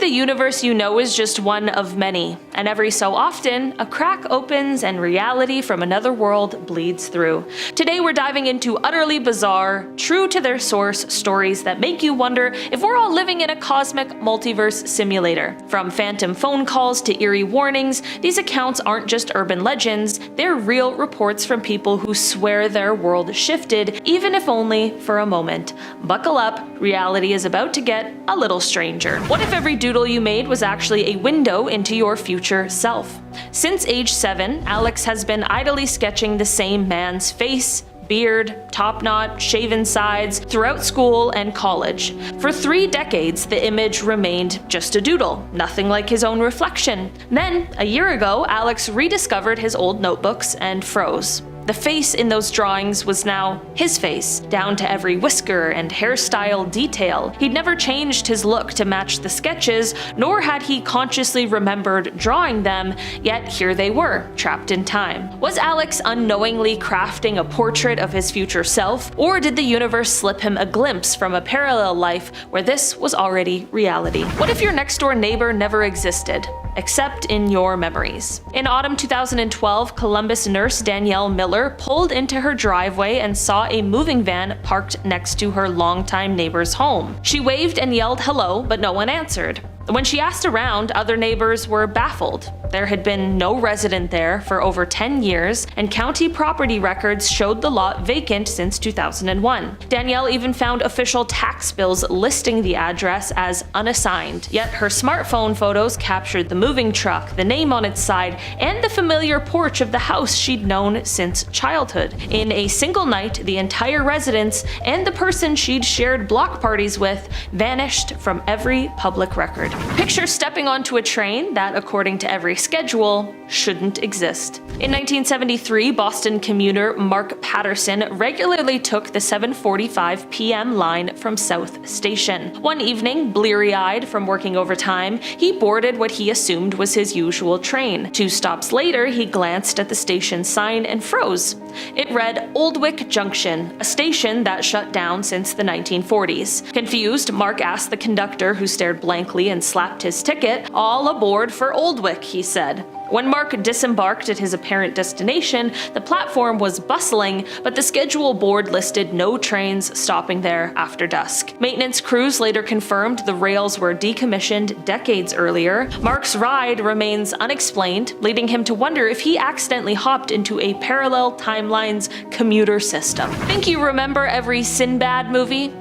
the universe you know is just one of many, and every so often, a crack opens and reality from another world bleeds through. Today we're diving into utterly bizarre, true to their source stories that make you wonder if we're all living in a cosmic multiverse simulator. From phantom phone calls to eerie warnings, these accounts aren't just urban legends, they're real reports from people who swear their world shifted, even if only for a moment. Buckle up, reality is about to get a little stranger. What if every doodle you made was actually a window into your future self? Since age 7, Alex has been idly sketching the same man's face, beard, top knot, shaven sides throughout school and college. For 3 decades, the image remained just a doodle, nothing like his own reflection. Then, a year ago, Alex rediscovered his old notebooks and froze. The face in those drawings was now his face, down to every whisker and hairstyle detail. He'd never changed his look to match the sketches, nor had he consciously remembered drawing them, yet here they were, trapped in time. Was Alex unknowingly crafting a portrait of his future self, or did the universe slip him a glimpse from a parallel life where this was already reality? What if your next-door neighbor never existed, except in your memories? In autumn 2012, Columbus nurse Danielle Miller pulled into her driveway and saw a moving van parked next to her longtime neighbor's home. She waved and yelled hello, but no one answered. When she asked around, other neighbors were baffled. There had been no resident there for over 10 years, and county property records showed the lot vacant since 2001. Danielle even found official tax bills listing the address as unassigned, yet her smartphone photos captured the moving truck, the name on its side, and the familiar porch of the house she'd known since childhood. In a single night, the entire residence and the person she'd shared block parties with vanished from every public record. Picture stepping onto a train that, according to every schedule, shouldn't exist. In 1973, Boston commuter Mark Patterson regularly took the 7:45 p.m. line from South Station. One evening, bleary-eyed from working overtime, he boarded what he assumed was his usual train. 2 stops later, he glanced at the station sign and froze. It read Oldwick Junction, a station that shut down since the 1940s. Confused, Mark asked the conductor, who stared blankly and slapped his ticket. "All aboard for Oldwick," he said. When Mark disembarked at his apparent destination, the platform was bustling, but the schedule board listed no trains stopping there after dusk. Maintenance crews later confirmed the rails were decommissioned decades earlier. Mark's ride remains unexplained, leading him to wonder if he accidentally hopped into a parallel timeline's commuter system. Think you remember every Sinbad movie?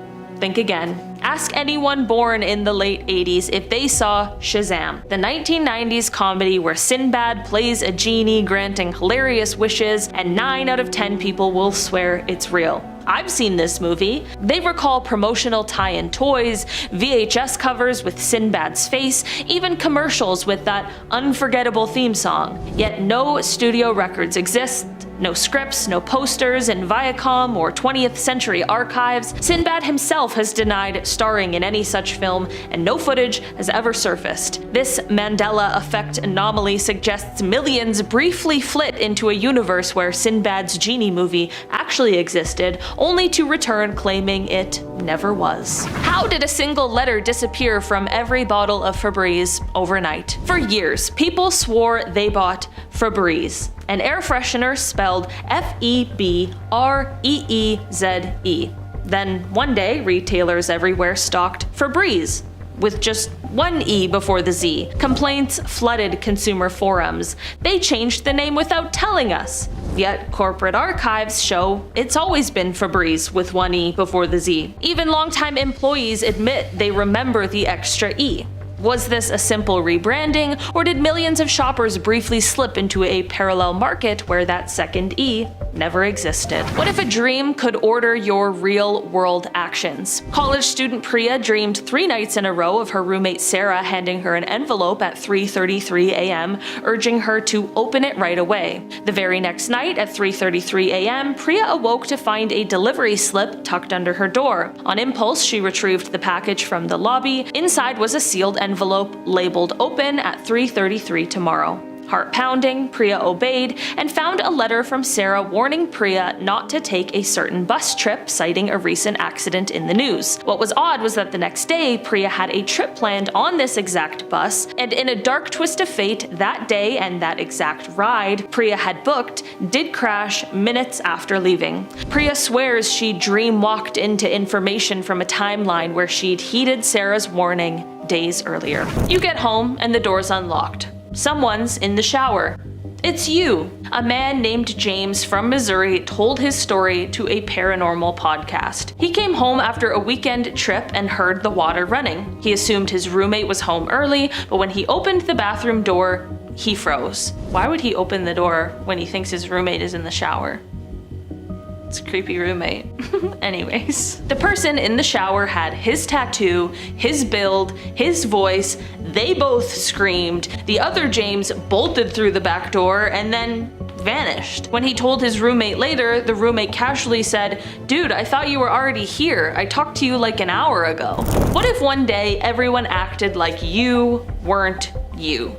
Think again. Ask anyone born in the late 80s if they saw Shazam, the 1990s comedy where Sinbad plays a genie granting hilarious wishes, and 9 out of 10 people will swear it's real. I've seen this movie. They recall promotional tie-in toys, VHS covers with Sinbad's face, even commercials with that unforgettable theme song. Yet no studio records exist, no scripts, no posters in Viacom or 20th Century Archives. Sinbad himself has denied starring in any such film, and no footage has ever surfaced. This Mandela effect anomaly suggests millions briefly flit into a universe where Sinbad's genie movie actually existed, only to return claiming it never was. How did a single letter disappear from every bottle of Febreze overnight? For years, people swore they bought Febreze, an air freshener spelled F-E-B-R-E-E-Z-E. Then one day, retailers everywhere stocked Febreze, with just one E before the Z. Complaints flooded consumer forums. They changed the name without telling us. Yet corporate archives show it's always been Febreze with one E before the Z. Even longtime employees admit they remember the extra E. Was this a simple rebranding, or did millions of shoppers briefly slip into a parallel market where that second E never existed? What if a dream could order your real-world actions? College student Priya dreamed 3 nights in a row of her roommate Sarah handing her an envelope at 3:33 a.m., urging her to open it right away. The very next night at 3:33 a.m., Priya awoke to find a delivery slip tucked under her door. On impulse, she retrieved the package from the lobby. Inside was a sealed envelope labeled "Open at 3:33 tomorrow." Heart pounding, Priya obeyed and found a letter from Sarah warning Priya not to take a certain bus trip, citing a recent accident in the news. What was odd was that the next day, Priya had a trip planned on this exact bus, and in a dark twist of fate, that day and that exact ride Priya had booked did crash minutes after leaving. Priya swears she dreamwalked into information from a timeline where she'd heeded Sarah's warning days earlier. You get home and the door's unlocked. Someone's in the shower. It's you. A man named James from Missouri told his story to a paranormal podcast. He came home after a weekend trip and heard the water running. He assumed his roommate was home early, but when he opened the bathroom door, he froze. Why would he open the door when he thinks his roommate is in the shower? It's a creepy roommate. Anyways, the person in the shower had his tattoo, his build, his voice. They both screamed. The other James bolted through the back door and then vanished. When he told his roommate later, the roommate casually said, "Dude, I thought you were already here. I talked to you like an hour ago." What if one day everyone acted like you weren't you?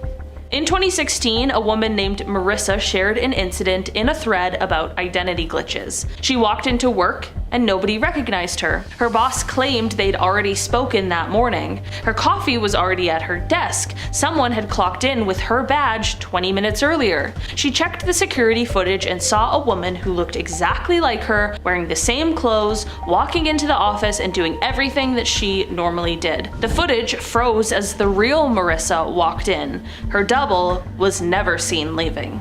In 2016, a woman named Marissa shared an incident in a thread about identity glitches. She walked into work and nobody recognized her. Her boss claimed they'd already spoken that morning. Her coffee was already at her desk. Someone had clocked in with her badge 20 minutes earlier. She checked the security footage and saw a woman who looked exactly like her, wearing the same clothes, walking into the office and doing everything that she normally did. The footage froze as the real Marissa walked in. Her double was never seen leaving.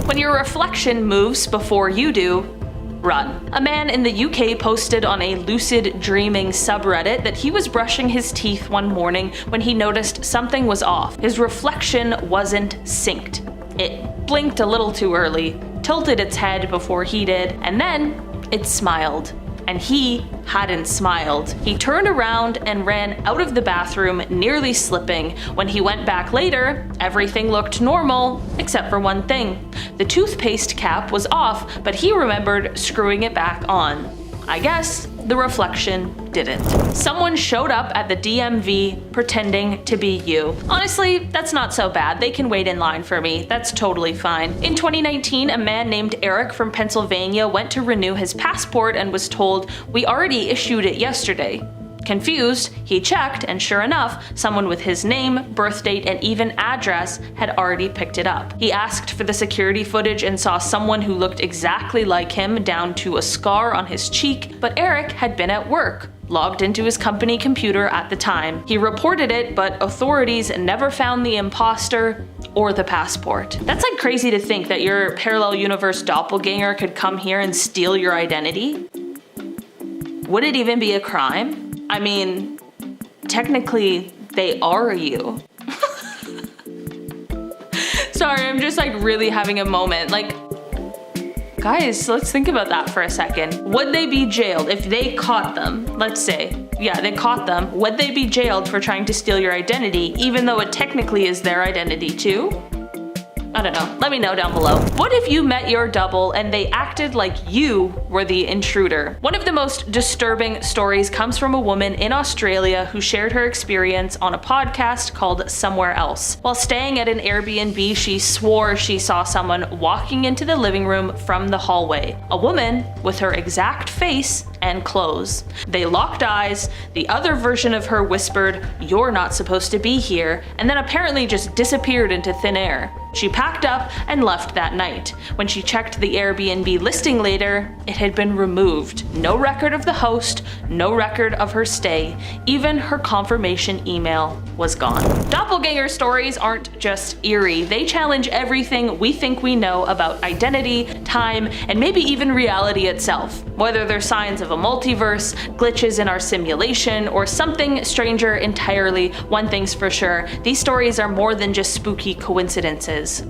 When your reflection moves before you do, run. A man in the UK posted on a lucid dreaming subreddit that he was brushing his teeth one morning when he noticed something was off. His reflection wasn't synced. It blinked a little too early, tilted its head before he did, and then it smiled. And he hadn't smiled. He turned around and ran out of the bathroom, nearly slipping. When he went back later, everything looked normal, except for one thing. The toothpaste cap was off, but he remembered screwing it back on. I guess the reflection didn't. Someone showed up at the DMV pretending to be you. Honestly, that's not so bad. They can wait in line for me. That's totally fine. In 2019, a man named Eric from Pennsylvania went to renew his passport and was told, "We already issued it yesterday." Confused, he checked, and sure enough, someone with his name, birth date, and even address had already picked it up. He asked for the security footage and saw someone who looked exactly like him, down to a scar on his cheek, but Eric had been at work, logged into his company computer at the time. He reported it, but authorities never found the imposter or the passport. That's like crazy to think that your parallel universe doppelganger could come here and steal your identity. Would it even be a crime? I mean, technically, they are you. Sorry, I'm just like really having a moment. Like, guys, let's think about that for a second. Would they be jailed if they caught them? Let's say, yeah, they caught them. Would they be jailed for trying to steal your identity, even though it technically is their identity too? I don't know. Let me know down below. What if you met your double and they acted like you were the intruder? One of the most disturbing stories comes from a woman in Australia who shared her experience on a podcast called Somewhere Else. While staying at an Airbnb, she swore she saw someone walking into the living room from the hallway. A woman with her exact face and clothes. They locked eyes. The other version of her whispered, "You're not supposed to be here," and then apparently just disappeared into thin air. She packed up and left that night. When she checked the Airbnb listing later, it had been removed. No record of the host, no record of her stay. Even her confirmation email was gone. Doppelganger stories aren't just eerie. They challenge everything we think we know about identity, time, and maybe even reality itself. Whether they're signs of a multiverse, glitches in our simulation, or something stranger entirely, one thing's for sure, these stories are more than just spooky coincidences.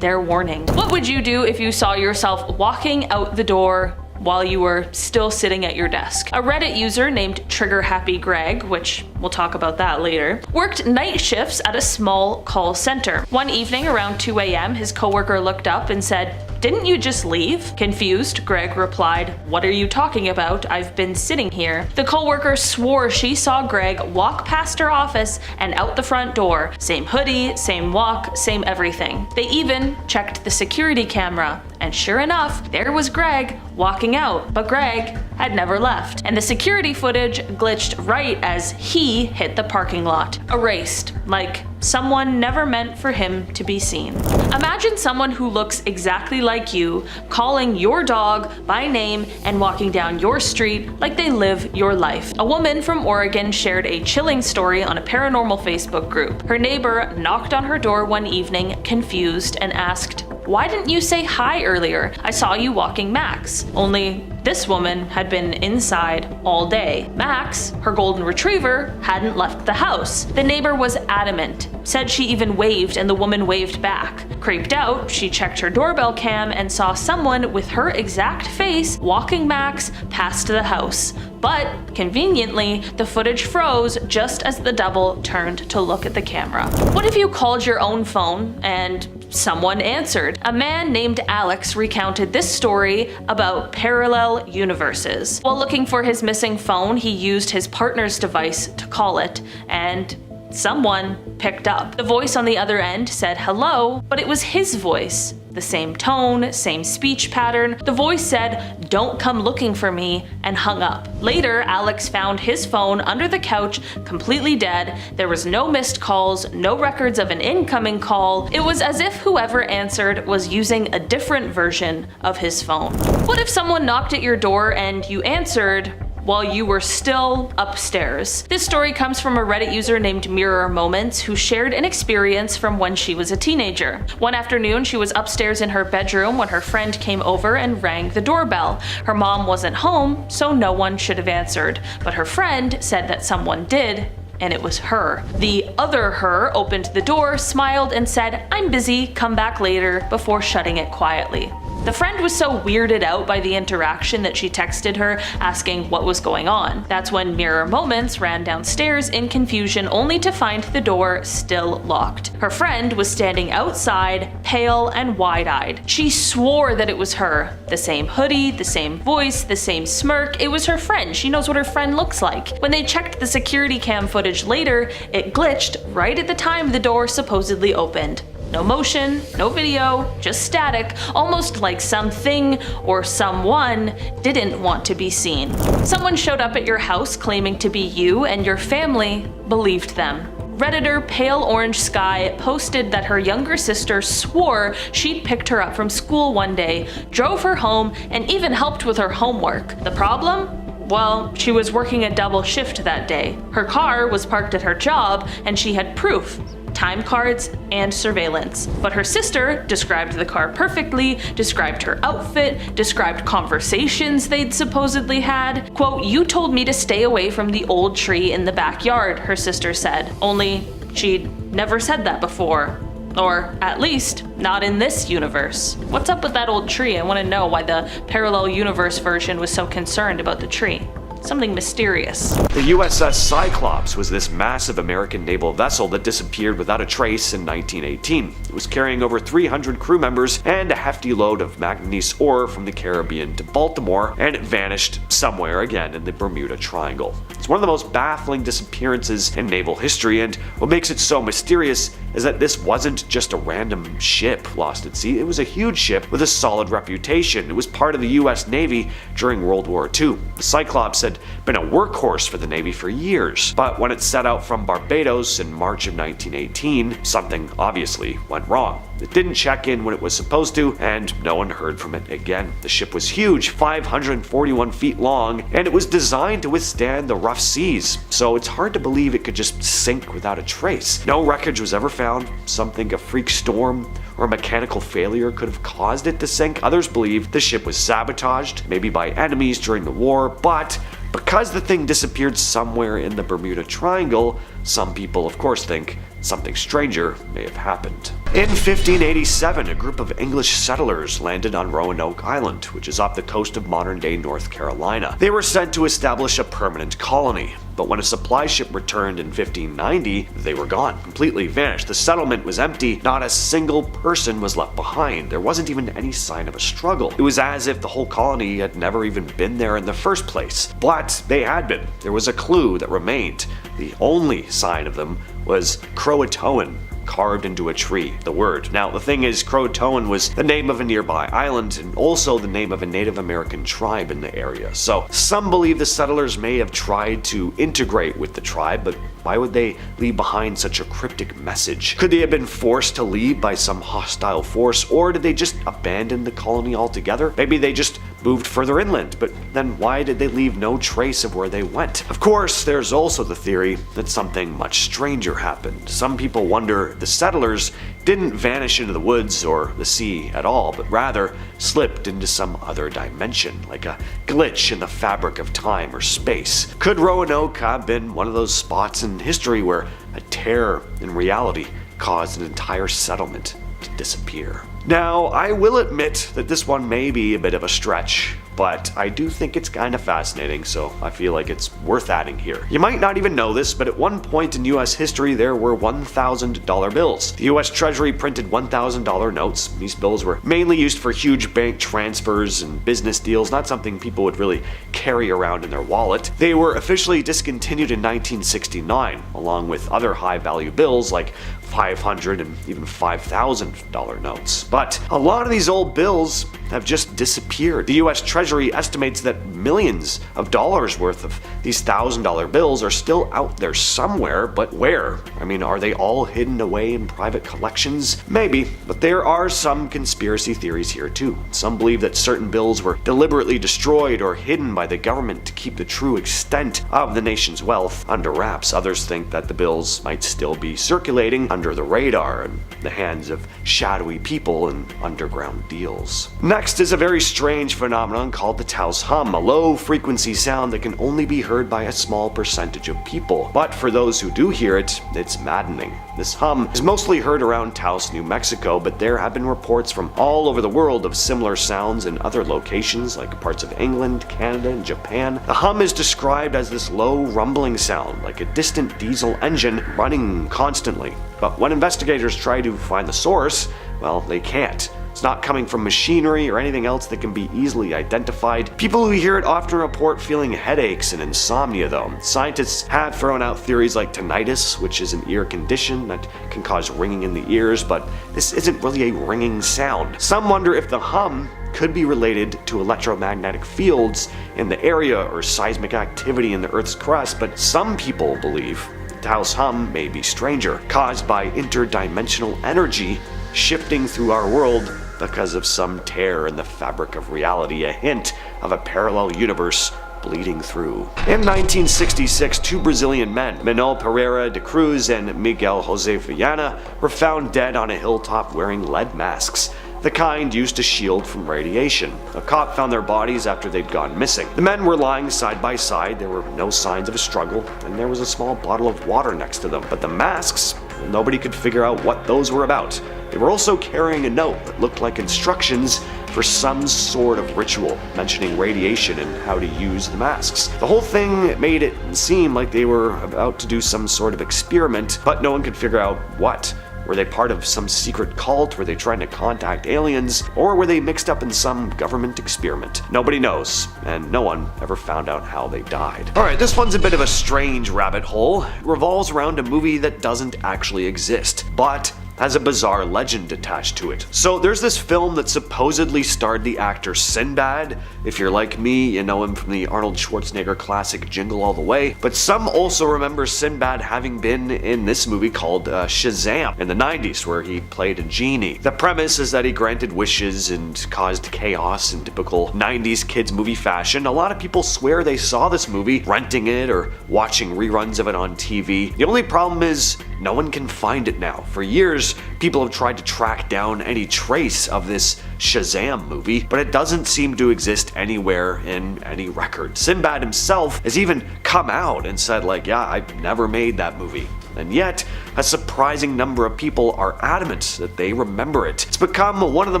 They're warnings. What would you do if you saw yourself walking out the door while you were still sitting at your desk? A Reddit user named Trigger Happy Greg, which we'll talk about that later, worked night shifts at a small call center. One evening around 2 a.m., his coworker looked up and said, "Didn't you just leave?" Confused, Greg replied, "What are you talking about? I've been sitting here." The coworker swore she saw Greg walk past her office and out the front door. Same hoodie, same walk, same everything. They even checked the security camera, and sure enough, there was Greg walking out, but Greg had never left, and the security footage glitched right as he hit the parking lot. Erased, like someone never meant for him to be seen. Imagine someone who looks exactly like you calling your dog by name and walking down your street like they live your life. A woman from Oregon shared a chilling story on a paranormal Facebook group. Her neighbor knocked on her door one evening, confused, and asked, "Why didn't you say hi earlier? I saw you walking Max." Only this woman had been inside all day. Max, her golden retriever, hadn't left the house. The neighbor was adamant, said she even waved and the woman waved back. Creeped out, she checked her doorbell cam and saw someone with her exact face walking Max past the house. But, conveniently, the footage froze just as the double turned to look at the camera. What if you called your own phone and someone answered? A man named Alex recounted this story about parallel universes. While looking for his missing phone, he used his partner's device to call it, and someone picked up. The voice on the other end said hello, but it was his voice. The same tone, same speech pattern. The voice said, "Don't come looking for me," and hung up. Later, Alex found his phone under the couch, completely dead. There was no missed calls, no records of an incoming call. It was as if whoever answered was using a different version of his phone. What if someone knocked at your door and you answered while you were still upstairs? This story comes from a Reddit user named Mirror Moments, who shared an experience from when she was a teenager. One afternoon, she was upstairs in her bedroom when her friend came over and rang the doorbell. Her mom wasn't home, so no one should have answered, but her friend said that someone did, and it was her. The other her opened the door, smiled, and said, "I'm busy, come back later," before shutting it quietly. The friend was so weirded out by the interaction that she texted her asking what was going on. That's when Mirror Moments ran downstairs in confusion, only to find the door still locked. Her friend was standing outside, pale and wide-eyed. She swore that it was her. The same hoodie, the same voice, the same smirk. It was her friend. She knows what her friend looks like. When they checked the security cam footage later, it glitched right at the time the door supposedly opened. No motion, no video, just static, almost like something or someone didn't want to be seen. Someone showed up at your house claiming to be you, and your family believed them. Redditor Pale Orange Sky posted that her younger sister swore she'd picked her up from school one day, drove her home, and even helped with her homework. The problem? Well, she was working a double shift that day. Her car was parked at her job, and she had proof. Time cards, and surveillance. But her sister described the car perfectly, described her outfit, described conversations they'd supposedly had. Quote, "You told me to stay away from the old tree in the backyard," her sister said. Only she'd never said that before. Or at least, not in this universe. What's up with that old tree? I want to know why the parallel universe version was so concerned about the tree. Something mysterious. The USS Cyclops was this massive American naval vessel that disappeared without a trace in 1918. It was carrying over 300 crew members and a hefty load of manganese ore from the Caribbean to Baltimore, and it vanished somewhere again in the Bermuda Triangle. It's one of the most baffling disappearances in naval history, and what makes it so mysterious is that this wasn't just a random ship lost at sea. It was a huge ship with a solid reputation. It was part of the US Navy during World War II. The Cyclops had been a workhorse for the Navy for years, but when it set out from Barbados in March of 1918, something obviously went wrong. It didn't check in when it was supposed to, and no one heard from it again. The ship was huge, 541 feet long, and it was designed to withstand the rough seas, so it's hard to believe it could just sink without a trace. No wreckage was ever found. Some think a freak storm or a mechanical failure could have caused it to sink. Others believe the ship was sabotaged, maybe by enemies during the war, but because the thing disappeared somewhere in the Bermuda Triangle, some people of course think something stranger may have happened. In 1587, a group of English settlers landed on Roanoke Island, which is off the coast of modern-day North Carolina. They were sent to establish a permanent colony. But when a supply ship returned in 1590, they were gone, completely vanished. The settlement was empty, not a single person was left behind. There wasn't even any sign of a struggle. It was as if the whole colony had never even been there in the first place. But they had been. There was a clue that remained. The only sign of them was Croatoan, carved into a tree, the word. Now, the thing is, Croatoan was the name of a nearby island and also the name of a Native American tribe in the area. So, some believe the settlers may have tried to integrate with the tribe, but why would they leave behind such a cryptic message? Could they have been forced to leave by some hostile force, or did they just abandon the colony altogether? Maybe they just moved further inland, but then why did they leave no trace of where they went? Of course, there's also the theory that something much stranger happened. Some people wonder if the settlers didn't vanish into the woods or the sea at all, but rather slipped into some other dimension, like a glitch in the fabric of time or space. Could Roanoke have been one of those spots in history where a tear in reality caused an entire settlement to disappear? Now, I will admit that this one may be a bit of a stretch, but I do think it's kind of fascinating, so I feel like it's worth adding here. You might not even know this, but at one point in US history there were $1,000 bills. The US Treasury printed $1,000 notes. These bills were mainly used for huge bank transfers and business deals, not something people would really carry around in their wallet. They were officially discontinued in 1969, along with other high-value bills like $500 and even $5,000 notes. But a lot of these old bills have just disappeared. The US Treasury estimates that millions of dollars worth of these $1,000 bills are still out there somewhere, but where? I mean, are they all hidden away in private collections? Maybe, but there are some conspiracy theories here too. Some believe that certain bills were deliberately destroyed or hidden by the government to keep the true extent of the nation's wealth under wraps. Others think that the bills might still be circulating under the radar in the hands of shadowy people in underground deals. Next is a very strange phenomenon called the Taos hum, a low-frequency sound that can only be heard by a small percentage of people. But for those who do hear it, it's maddening. This hum is mostly heard around Taos, New Mexico, but there have been reports from all over the world of similar sounds in other locations like parts of England, Canada, and Japan. The hum is described as this low rumbling sound, like a distant diesel engine running constantly. But when investigators try to find the source, well, they can't. It's not coming from machinery or anything else that can be easily identified. People who hear it often report feeling headaches and insomnia though. Scientists have thrown out theories like tinnitus, which is an ear condition that can cause ringing in the ears, but this isn't really a ringing sound. Some wonder if the hum could be related to electromagnetic fields in the area or seismic activity in the Earth's crust, but some people believe the Taos hum may be stranger, caused by interdimensional energy shifting through our world because of some tear in the fabric of reality, a hint of a parallel universe bleeding through. In 1966, two Brazilian men, Manuel Pereira de Cruz and Miguel Jose Viana, were found dead on a hilltop wearing lead masks, the kind used to shield from radiation. A cop found their bodies after they'd gone missing. The men were lying side by side, there were no signs of a struggle, and there was a small bottle of water next to them. But the masks, well, nobody could figure out what those were about. They were also carrying a note that looked like instructions for some sort of ritual, mentioning radiation and how to use the masks. The whole thing made it seem like they were about to do some sort of experiment, but no one could figure out what. Were they part of some secret cult? Were they trying to contact aliens? Or were they mixed up in some government experiment? Nobody knows, and no one ever found out how they died. Alright, this one's a bit of a strange rabbit hole. It revolves around a movie that doesn't actually exist, but has a bizarre legend attached to it. So there's this film that supposedly starred the actor Sinbad. If you're like me, you know him from the Arnold Schwarzenegger classic Jingle All the Way. But some also remember Sinbad having been in this movie called Shazam in the 90s, where he played a genie. The premise is that he granted wishes and caused chaos in typical 90s kids movie fashion. A lot of people swear they saw this movie, renting it or watching reruns of it on TV. The only problem is no one can find it now. For years, people have tried to track down any trace of this Shazam movie, but it doesn't seem to exist anywhere in any record. Sinbad himself has even come out and said like, yeah, I never made that movie. And yet, A surprising number of people are adamant that they remember it. It's become one of the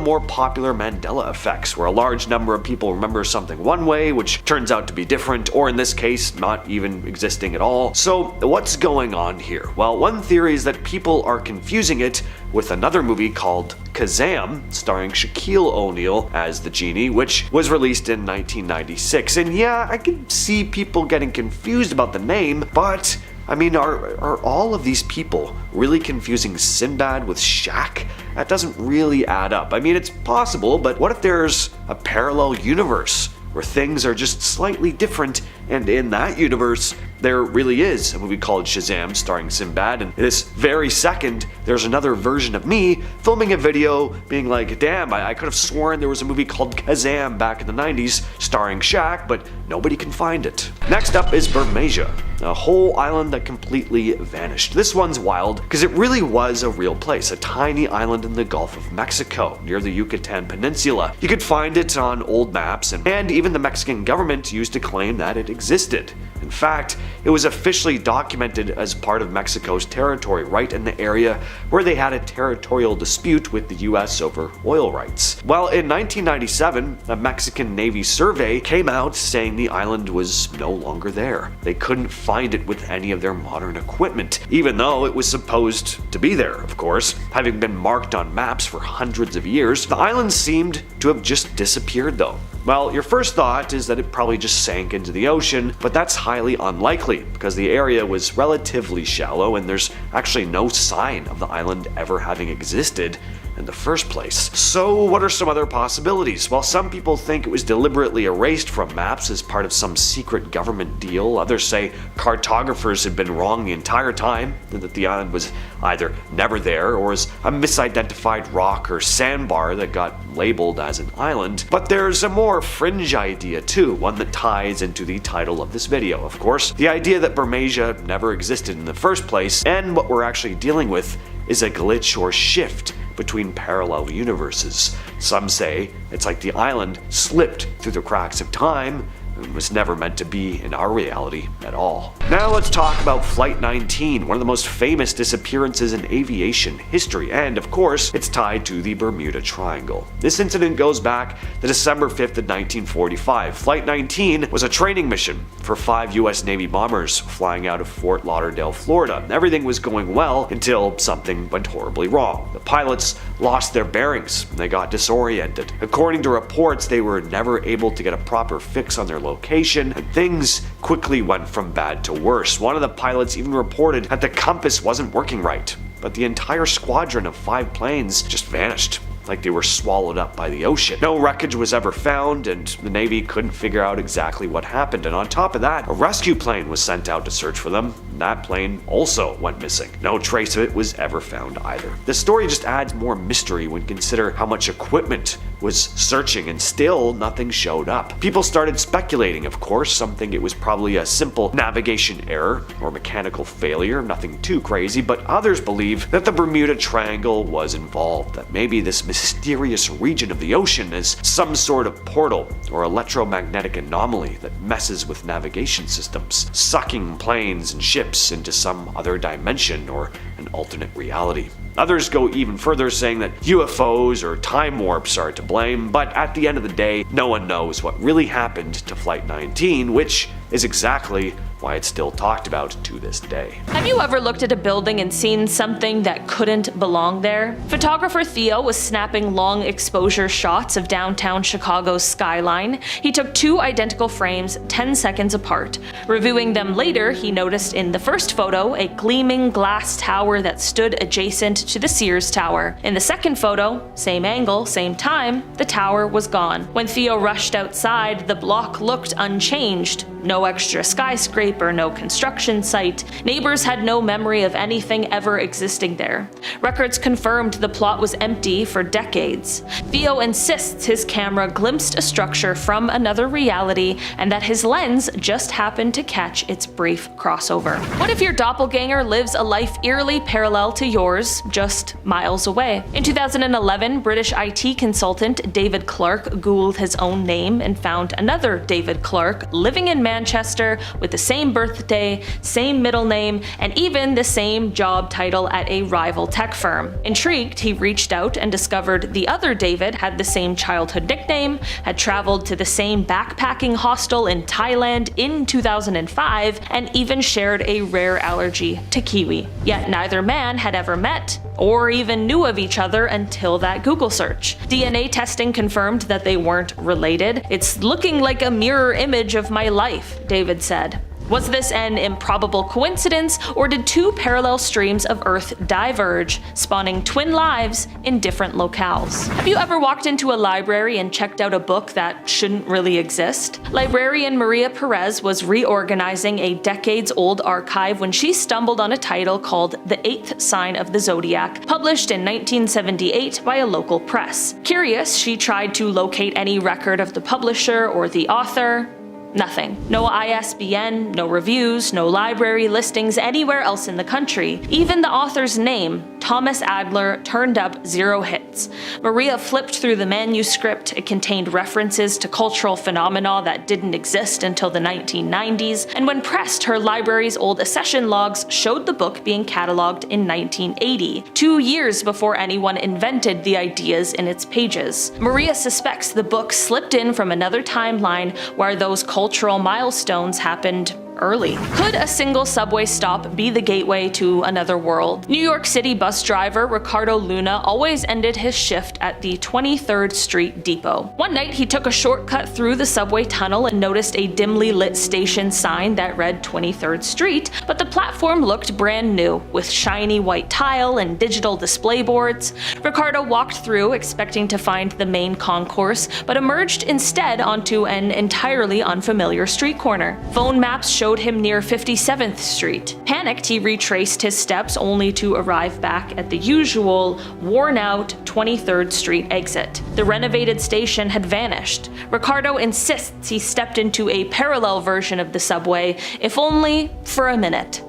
more popular Mandela effects, where a large number of people remember something one way, which turns out to be different, or in this case, not even existing at all. So what's going on here? Well, one theory is that people are confusing it with another movie called Kazam, starring Shaquille O'Neal as the genie, which was released in 1996. And yeah, I can see people getting confused about the name, but I mean, are all of these people really confusing Sinbad with Shaq? That doesn't really add up. I mean, it's possible, but what if there's a parallel universe where things are just slightly different, and in that universe, there really is a movie called Shazam starring Sinbad, and this very second, there's another version of me filming a video being like, damn, I could have sworn there was a movie called Kazam back in the 90s starring Shaq, but nobody can find it. Next up is Bermeja, a whole island that completely vanished. This one's wild because it really was a real place, a tiny island in the Gulf of Mexico near the Yucatan Peninsula. You could find it on old maps, and even the Mexican government used to claim that it existed. In fact, it was officially documented as part of Mexico's territory, right in the area where they had a territorial dispute with the US over oil rights. Well, in 1997, a Mexican Navy survey came out saying the island was no longer there. They couldn't find it with any of their modern equipment, even though it was supposed to be there, of course. Having been marked on maps for hundreds of years, the island seemed to have just disappeared though. Well, your first thought is that it probably just sank into the ocean, but that's highly unlikely because the area was relatively shallow and there's actually no sign of the island ever having existed in the first place. So what are some other possibilities? Well, some people think it was deliberately erased from maps as part of some secret government deal. Others say cartographers had been wrong the entire time, and that the island was either never there or is a misidentified rock or sandbar that got labeled as an island. But there's a more fringe idea too, one that ties into the title of this video, of course. The idea that Bermeja never existed in the first place, and what we're actually dealing with is a glitch or shift between parallel universes. Some say it's like the island slipped through the cracks of time and was never meant to be in our reality at all. Now let's talk about Flight 19, one of the most famous disappearances in aviation history, and of course, it's tied to the Bermuda Triangle. This incident goes back to December 5th of 1945. Flight 19 was a training mission for 5 US Navy bombers flying out of Fort Lauderdale, Florida. Everything was going well until something went horribly wrong. The pilots lost their bearings and they got disoriented. According to reports, they were never able to get a proper fix on their location, and things quickly went from bad to worse. One of the pilots even reported that the compass wasn't working right, but the entire squadron of 5 planes just vanished, like they were swallowed up by the ocean. No wreckage was ever found, and the Navy couldn't figure out exactly what happened. And on top of that, a rescue plane was sent out to search for them, and that plane also went missing. No trace of it was ever found either. The story just adds more mystery when you consider how much equipment was searching and still nothing showed up. People started speculating, of course. Some think it was probably a simple navigation error or mechanical failure, nothing too crazy, but others believe that the Bermuda Triangle was involved, that maybe this mysterious region of the ocean is some sort of portal or electromagnetic anomaly that messes with navigation systems, sucking planes and ships into some other dimension or an alternate reality. Others go even further, saying that UFOs or time warps are to blame, but at the end of the day, no one knows what really happened to Flight 19, which is exactly why it's still talked about to this day. Have you ever looked at a building and seen something that couldn't belong there? Photographer Theo was snapping long exposure shots of downtown Chicago's skyline. He took 2 identical frames 10 seconds apart. Reviewing them later, he noticed in the first photo a gleaming glass tower that stood adjacent to the Sears Tower. In the second photo, same angle, same time, the tower was gone. When Theo rushed outside, the block looked unchanged. No extra skyscraper, no construction site. Neighbors had no memory of anything ever existing there. Records confirmed the plot was empty for decades. Theo insists his camera glimpsed a structure from another reality and that his lens just happened to catch its brief crossover. What if your doppelganger lives a life eerily parallel to yours, just miles away? In 2011, British IT consultant David Clarke Googled his own name and found another David Clarke living in Manchester Manchester, with the same birthday, same middle name, and even the same job title at a rival tech firm. Intrigued, he reached out and discovered the other David had the same childhood nickname, had traveled to the same backpacking hostel in Thailand in 2005, and even shared a rare allergy to kiwi. Yet neither man had ever met or even knew of each other until that Google search. DNA testing confirmed that they weren't related. "It's looking like a mirror image of my life," David said. Was this an improbable coincidence, or did two parallel streams of Earth diverge, spawning twin lives in different locales? Have you ever walked into a library and checked out a book that shouldn't really exist? Librarian Maria Perez was reorganizing a decades-old archive when she stumbled on a title called The Eighth Sign of the Zodiac, published in 1978 by a local press. Curious, she tried to locate any record of the publisher or the author. Nothing. No ISBN, no reviews, no library listings anywhere else in the country. Even the author's name, Thomas Adler, turned up 0 hits. Maria flipped through the manuscript. It contained references to cultural phenomena that didn't exist until the 1990s, and when pressed, her library's old accession logs showed the book being cataloged in 1980, 2 years before anyone invented the ideas in its pages. Maria suspects the book slipped in from another timeline where those cultural milestones happened early. Could a single subway stop be the gateway to another world? New York City bus driver Ricardo Luna always ended his shift at the 23rd Street Depot. One night he took a shortcut through the subway tunnel and noticed a dimly lit station sign that read 23rd Street, but the platform looked brand new, with shiny white tile and digital display boards. Ricardo walked through expecting to find the main concourse, but emerged instead onto an entirely unfamiliar street corner. Phone maps showed him near 57th Street. Panicked, he retraced his steps only to arrive back at the usual, worn-out 23rd Street exit. The renovated station had vanished. Ricardo insists he stepped into a parallel version of the subway, if only for a minute.